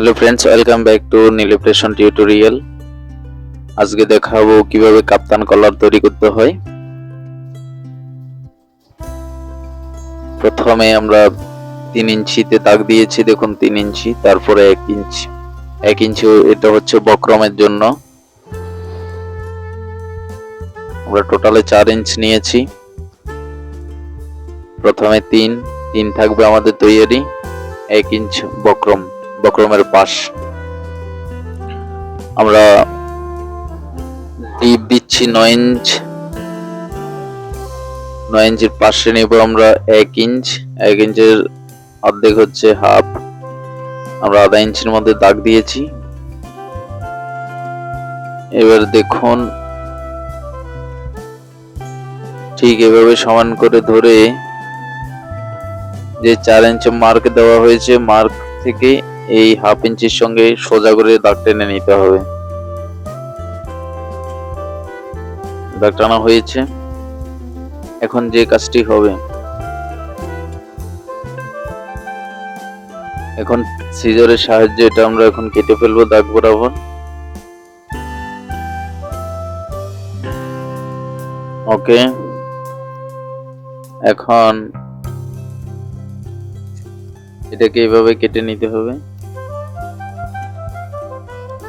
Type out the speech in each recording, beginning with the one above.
Hello friends, welcome back to নীলিপ্রেশন tutorial. আজকে দেখাবো কিভাবে কাপ্তান কলার তৈরি করতে হয়। প্রথমে আমরা 3 ইঞ্চিতে দাগ দিয়েছি, দেখুন 3 ইঞ্চি, তারপরে 1 ইঞ্চি, 1 ইঞ্চি এটা হচ্ছে বক্রমের জন্য। আমরা টোটালে 4 ইঞ্চ নিয়েছি। প্রথমে 3 থাকবে আমাদের তৈরি, 1 ইঞ্চ বক্রমের পাশ। আমরা ডিপ দিচ্ছি 9 ইঞ্চ, 9 ইঞ্চির পাশে নেব আমরা 1 ইঞ্চ, 1 ইঞ্চের অর্ধেক হচ্ছে হাফ। আমরা আধা ইঞ্চির মধ্যে দাগ দিয়েছি। এবার দেখুন ঠিক এভাবে সমান করে ধরে যে 4 ইঞ্চি মার্ক দেওয়া হয়েছে, মার্ক থেকে এই হাফ ইঞ্চির সঙ্গে সোজা করে দাগ টেনে নিতে হবে। দাগ টানা হয়েছে। এখন যে কাজটি হবে, এখন সিজারের সাহায্যে এটা আমরা এখন কেটে ফেলবো দাগ বরাবর। ওকে, এখন এটাকে এইভাবে কেটে নিতে হবে।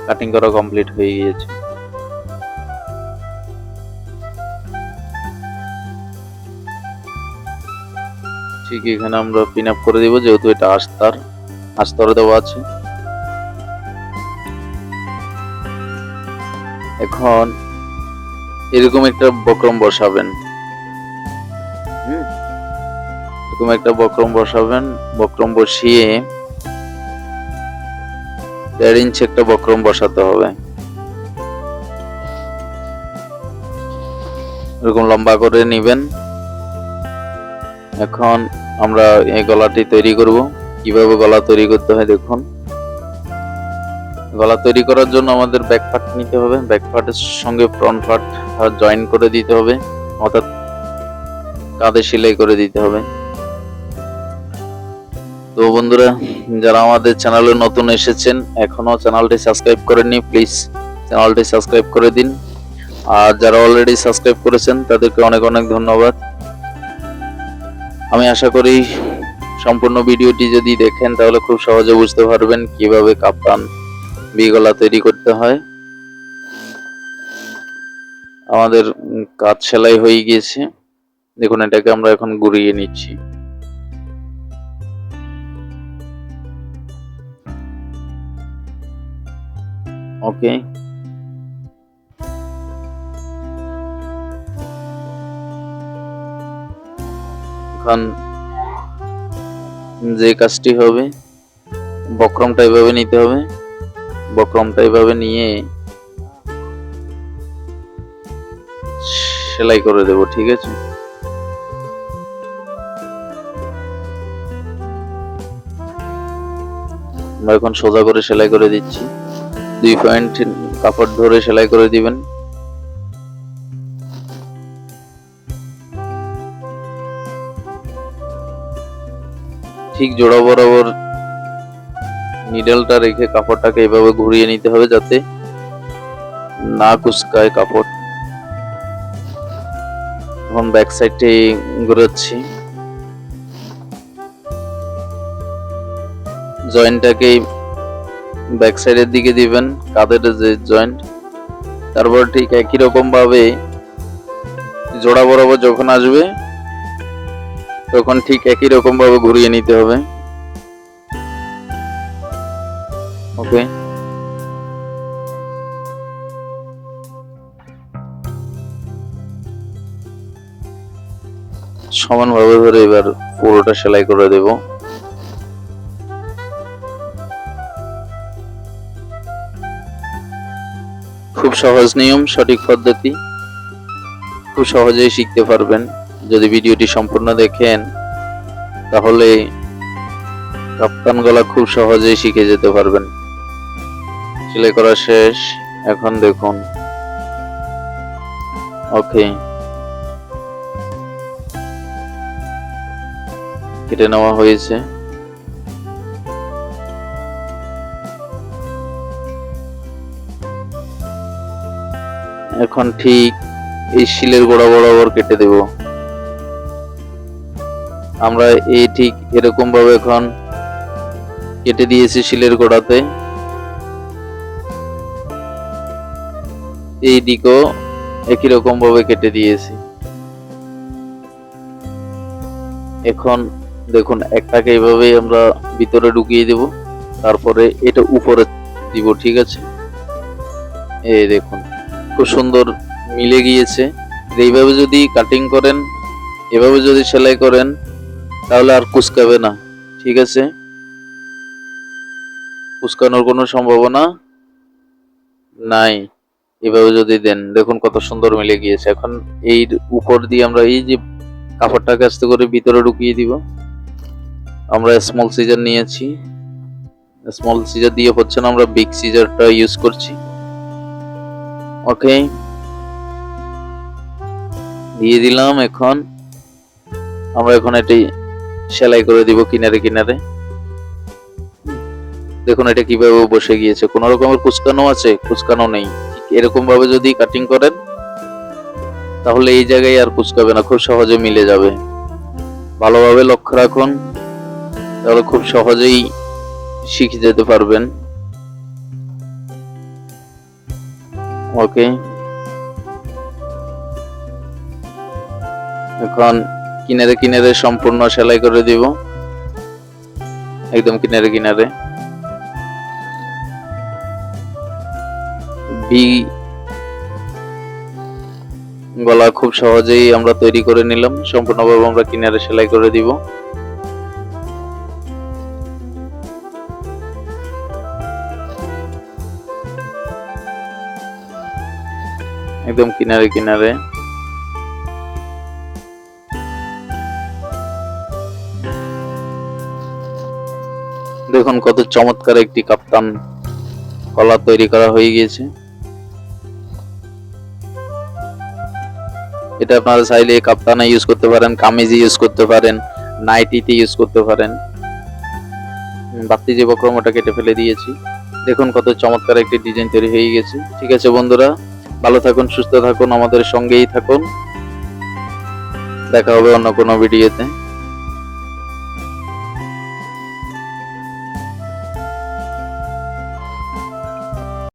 কাটিং করা কমপ্লিট হয়ে গিয়েছে। ঠিক এখানে আমরা পিন আপ করে দিব, যেহেতু এটা আস্তর দেওয়া আছে। এখন এরকম একটা বক্রম বসাবেন, এরকম একটা বক্রম বসাবেন। বক্রম বসিয়ে 1.5 ইঞ্চি একটা বক্রম বসাতে হবে, এরকম লম্বা করে নেবেন। এখন আমরা এই গলাটি তৈরি করব। কিভাবে গলা তৈরি করতে হয় দেখুন। গলা তৈরি করার জন্য আমাদের ব্যাক পার্ট নিতে হবে, ব্যাক পার্টের সঙ্গে ফ্রন্ট পার্ট জয়েন করে দিতে হবে, অর্থাৎ কাঁধে সেলাই করে দিতে হবে। তো বন্ধুরা, যারা আমাদের চ্যানেলে নতুন এসেছেন, এখনো চ্যানেলটি সাবস্ক্রাইব করেননি, প্লিজ চ্যানেলটি সাবস্ক্রাইব করে দিন। আর যারা অলরেডি সাবস্ক্রাইব করেছেন তাদেরকে অনেক অনেক ধন্যবাদ। আমি আশা করি সম্পূর্ণ ভিডিওটি যদি দেখেন তাহলে খুব সহজে বুঝতে পারবেন কিভাবে কাপ্তান ভি গলা তৈরি করতে হয়। আমাদের কাজ সেলাই হয়ে গিয়েছে, দেখুন এটাকে আমরা এখন ঘুরিয়ে নিচ্ছি। ওকে, এখন যে কাজটি হবে, বক্রমটা এইভাবে নিতে হবে, বক্রমটা এইভাবে নিয়ে সেলাই করে দেব। ঠিক আছে, আমরা এখন সোজা করে সেলাই করে দিচ্ছি। 2 পয়েন্ট কাপড় ধরে সেলাই করে দিবেন। ঠিক জোড়া বরাবর নিডলটা রেখে কাপড়টাকে এইভাবে ঘুরিয়ে নিতে হবে যাতে না কুচকায় কাপড়। এখন ব্যাক সাইডে ঘুরাচ্ছি, জয়েন্টটাকে ব্যাক সাইডের দিকে দিবেন, কাঁধের যে জয়েন্ট। তারপর ঠিক একই রকম ভাবে জোড়া বরাবর যখন আসবে তখন ঠিক একই রকম ভাবে ঘুরিয়ে নিতে হবে। ওকে, সমানভাবে ধরে এবার পুরোটা সেলাই করে দেব। খুব সহজ নিয়ম, সঠিক পদ্ধতি, খুব সহজেই শিখতে পারবেন। যদি ভিডিওটি সম্পূর্ণ দেখেন তাহলে কাপ্তান গলা খুব সহজেই শিখে যেতে পারবেন। সেলাই করা শেষ, এখন দেখুন। ওকে, কেটে নেওয়া হয়েছে। এখন ঠিক এই শিলের গোড়া বরাবর কেটে দেব। আমরা এই ঠিক এরকম ভাবে এখন কেটে দিয়েছি শিলের গোড়াতে। এই দিকও একই রকম ভাবে কেটে দিয়েছি। এখন দেখুন একটাকে এইভাবেই আমরা ভিতরে ঢুকিয়ে দেব, তারপরে এটা উপরে দিব। ঠিক আছে, এই দেখুন খুব সুন্দর মিলে গিয়েছে। এইভাবে যদি কাটিং করেন, এভাবে যদি সেলাই করেন, তাহলে আর কুচকাবে না। ঠিক আছে, কুচকানোর কোনো সম্ভাবনা নাই। এভাবে যদি দেন, দেখুন কত সুন্দর মিলে গিয়েছে। এখন এই উপর দিয়ে আমরা এই যে কাপড়টাকে আস্তে করে ভিতরে ঢুকিয়ে দিব। আমরা স্মল সিজার নিয়েছি, স্মল সিজার দিয়ে হচ্ছে না, আমরা বিগ সিজারটা ইউজ করছি। ওকে, দিয়ে দিলাম। এখন আমরা এটি সেলাই করে দিব কিনারে কিনারে। দেখুন এটা কিভাবে বসে গিয়েছে, কোন রকমের কুচকানো আছে? কুচকানো নেই। ঠিক এরকম ভাবে যদি কাটিং করেন, তাহলে এই জায়গায় আর কুচকাবে না, খুব সহজে মিলে যাবে। ভালোভাবে লক্ষ্য রাখুন, তাহলে খুব সহজেই শিখে যেতে পারবেন। ওকে, এখন কিনারে কিনারে সম্পূর্ণ সেলাই করে দিব, একদম কিনারে কিনারে। ভি গলা খুব সহজেই আমরা তৈরি করে নিলাম। সম্পূর্ণভাবে আমরা কিনারে সেলাই করে দিব। একদম কিনারে কিনারে। দেখুন কত চমৎকার একটি কাপ্তান গলা তৈরি করা হয়ে গিয়েছে। এটা আপনারা চাইলে কাপ্তানে ইউজ করতে পারেন, কামিজে ইউজ করতে পারেন, নাইটিতে ইউজ করতে পারেন। বাড়তি যে বক্রমটা কেটে ফেলে দিয়েছি। দেখুন কত চমৎকার একটি ডিজাইন তৈরি হয়ে গেছে। ঠিক আছে বন্ধুরা, ভালো থাকুন, সুস্থ থাকুন, আমাদের সঙ্গেই থাকুন। দেখা হবে অন্য কোনো ভিডিওতে।